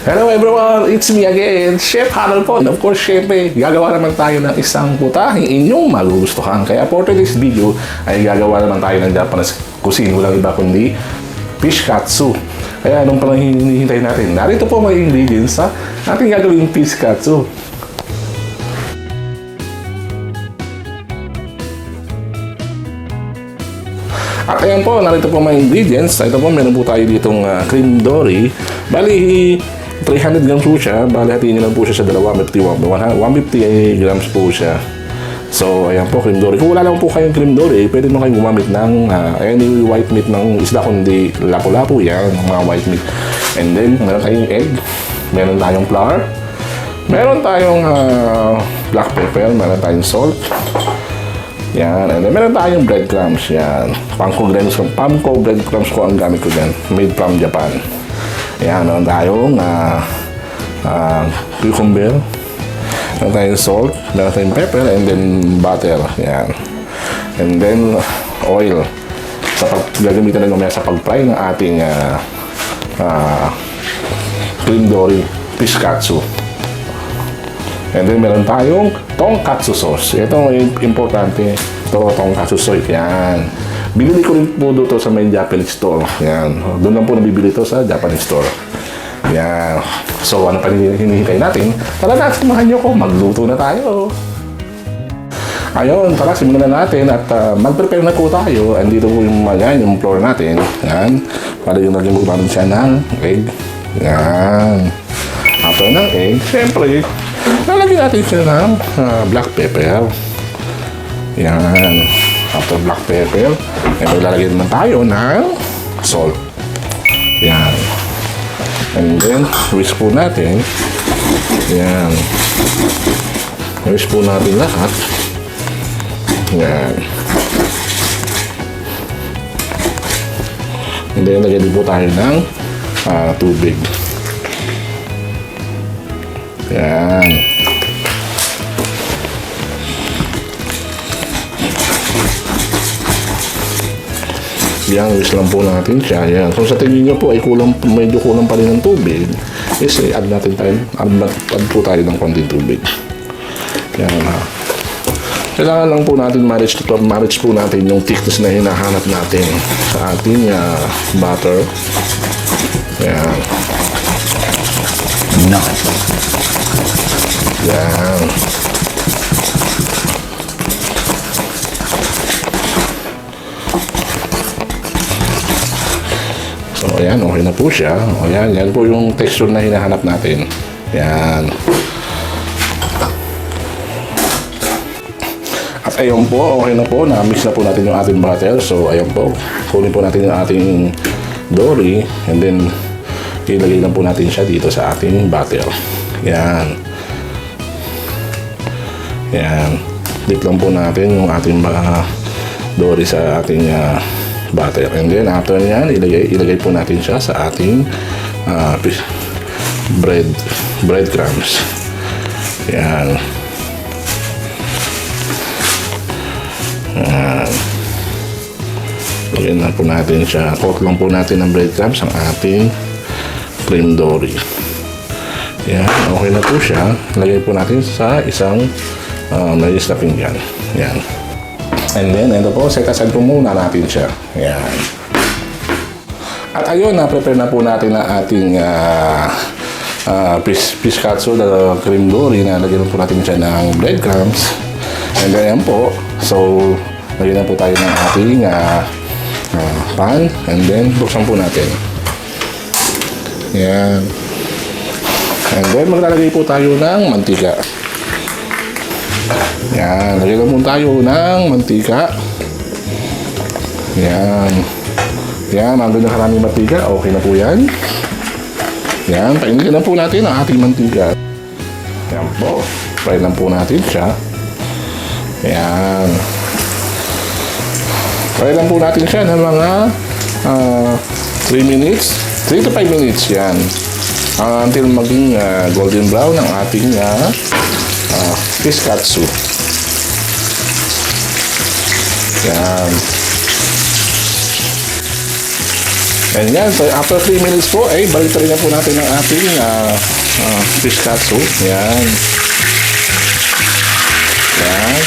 Hello everyone! It's me again, Chef Harold po. And of course, syempre, gagawa naman tayo ng isang putahing inyong magugustuhan. Kaya for today's video, ay gagawa naman tayo ng Japanese cuisine. Walang iba kundi fish katsu. Kaya anong palang hinihintay natin? Narito po mga ingredients sa ating gagawing fish katsu. At ayan po, narito po mga ingredients. Ito po, meron po tayo ditong cream dory. Bali, 300 grams po siya. Bali, hatiin nyo lang po siya sa dalawa. 150 grams po siya. So, ayan po, cream dory. Kung wala lang po kayong cream dory, pwede mo kayong gumamit ng any white meat ng isda, kundi lapu-lapu yan, mga white meat. And then, meron tayong egg. Meron tayong flour. Meron tayong black pepper. Meron tayong salt. Yan. And then, meron tayong breadcrumbs. Yan. Panko breadcrumbs ko ang gamit ko dyan. Made from Japan. Yan. Meron tayong cucumber. Meron tayong salt. Meron tayong pepper. And then, butter. Yan. And then, oil. Gagamitan na lumaya sa pag-fry ng ating cream dory fish katsu. And then, meron tayong tonkatsu sauce. Ito importante. Ito, tonkatsu sauce. Yan. Binili ko rin po dito sa may Japanese store. Yan. Doon lang po nabibili ito sa Japanese store. Yan. So, ano pa hinihintay natin? Tara na, samahan nyo ko. Magluto na tayo. Ayun, tara, simulan na natin at mag-prepare na po tayo. Andito po yung flour natin. Yan. Para yung naging natin siya ng egg. Yan. After ng egg, syempre, lalagyan natin siya ng black pepper. Yan. After black pepper, lalagyan naman tayo ng salt. Yan. And then, whisk po natin. Yan. Whisk po natin lahat. Yan. And then, lagyan din po tayo ng tubig. Yan. Yan, whisk lang po natin siya. Yan. Kung sa tingin nyo po ay medyo kulang pa rin ng tubig, is add po tayo ng konting tubig. Yan. Kailangan lang po natin manage po natin yung thickness na hinahanap natin sa ating butter. Yan. Yan. So, ayan, okay na po siya. O, yan po yung texture na hinahanap natin. Yan. At ayun po, okay na po. Na-mix na po natin yung ating butter. So, ayun po. Kunin po natin yung ating dory. And then, ilagay lang po natin siya dito sa ating butter. Yan. Yan. Dip lang po natin yung ating dory sa ating butter. And then, after yan, ilagay po natin siya sa ating breadcrumbs. Yan. Yan. Lagyan na po natin siya. Coat lang po natin ng breadcrumbs ang ating cream dory. Yan. Okay na po siya. Lagay po natin sa isang malinis na pinggan. Yan. And then, ito po, set aside po muna natin siya. Yan. At ayun, na-prepare na po natin ang ating fish katsu, the cream dory, na lagyan po natin siya ng breadcrumbs. And then, yan po. So, lagyan na po tayo ng ating pan. And then, buksan po natin. Yan. And then, maglalagay po tayo ng mantika. Yan. Lagyan po tayo ng mantika. Yan. Yan. Nandun na karaming mantika. Okay na po yan. Yan. Painitin na po natin ang ating mantika. Yan po. Fry lang po natin siya. Yan. Fry lang po natin siya ng mga 3 minutes. 3 to 5 minutes yan. Until maging golden brown ang ating fish katsu. Yan. And yan, so after 3 minutes po, ay balik rin na po natin ang ating fish katsu. Yan. Yan.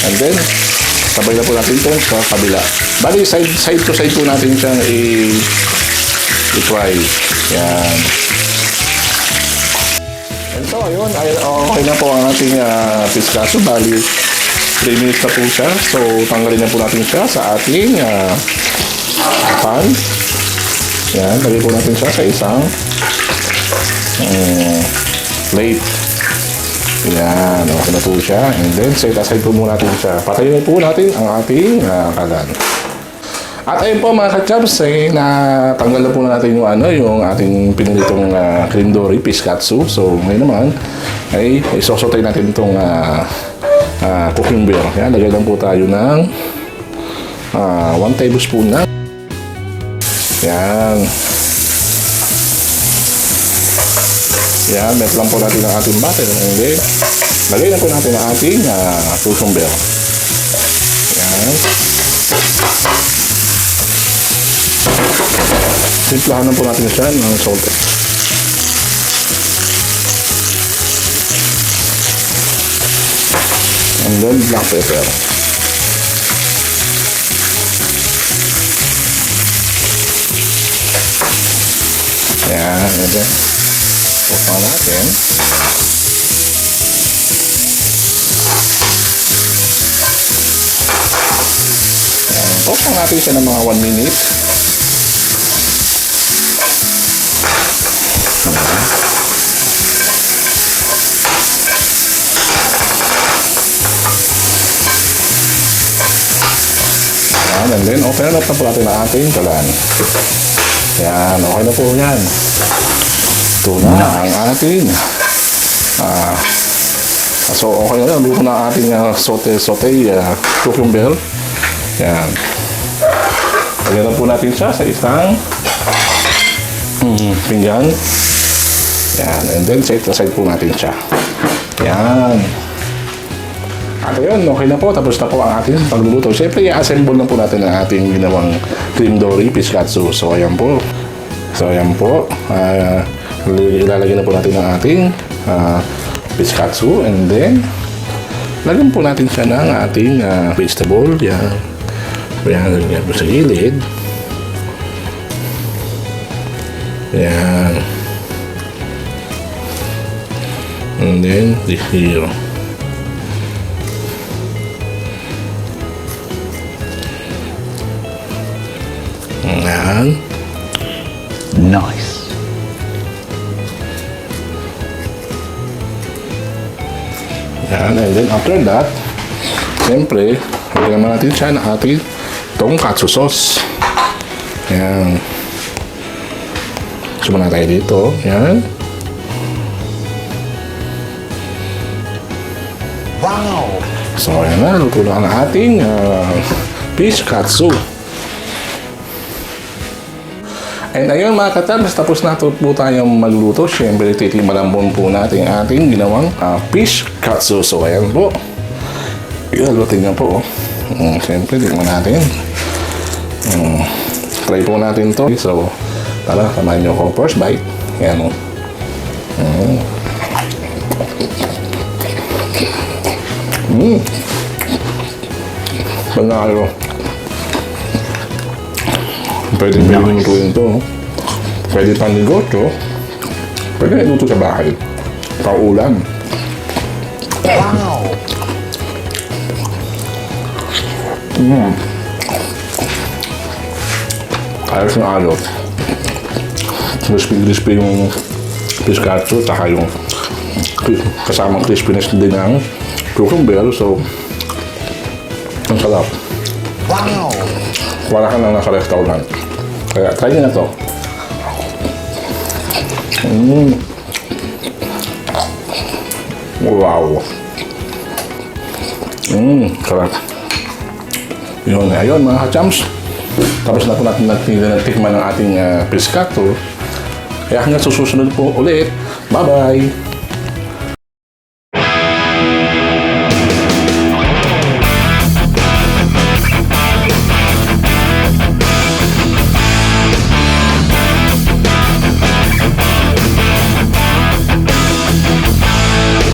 And then, sabay na po natin ito sa kabila. Bali, side to side po natin siyang i-fry. Yan. And so, ayun, okay na po ang ating fish katsu. Bali, 3 minutes na po siya. So, tanggalin na po natin siya sa ating pan. Yan, lagay po natin siya sa isang plate. Yan, okay na po siya. And then, set aside po muna natin siya. Patayin po natin ang ating kalan. At ayun po mga ka-chubs, natanggal na po natin yung ating pinulitong cream dory fish katsu. So, ngayon naman, ay isosotay natin itong cucumber. Yan, lagay lang po tayo ng 1 tablespoon na. Yan. Yan, met lang po natin ang ating butter. And then, lagay na po natin ang ating cucumber. Yan. Simplahan na po natin siya ng salt. And then, black pepper. Yan, and then, buksan natin. Yan, buksan natin siya ng mga 1 minute. Yan, and then, open up na po natin ang ating kalan. Yan, okay na po yan. Ito na ang ating so okay na yan, luto na ang ating saute cucumber. Yan, lagyan na po natin siya sa isang pinggan. Yan, and then set aside po natin siya. Yan. At yun, okay na po, tapos na po ang ating pagluluto. Siyempre, i-assemble na po natin ang ating ginawang cream dory fish katsu. So ayan po, ilalagay na po natin ang ating fish katsu, and then lagyan po natin siya ng ating vegetable. Yan, lagyan po sa gilid. Yan, and then this here. Yan. Nice. Yan, and then after that, siyempre, lagyan naman natin siya ng ating tonkatsu sauce. Yan. Suma na tayo dito. Yan. Wow! So, yan na. Luto na ang ating fish katsu. And ayun mga katabs, tapos na po tayong magluto. Siyempre, titimalampon po natin ating ginawang fish katsu. So, ayan po. Tingnan po. Siyempre, tingnan natin. Try po natin to. So, tara, samahan nyo ko. First bite. Ayan o. Panalo. Pwede lutuin ito. Pwede pang negosyo. Pwede luto sa bahay. Paulam. Wow! Ayos na ayos. Crispy yung fish katsu, saka yung kasamang crispiness din ng cucumber. So, ang sarap. Wow! Wala ka lang nasa restaurant. Kaya try nyo na to. Wow. Sarap. Yun, ayun mga ka-chums. Tapos na po natin natikman ng ating fish katsu. Kaya hanggang susunod po ulit. Bye-bye!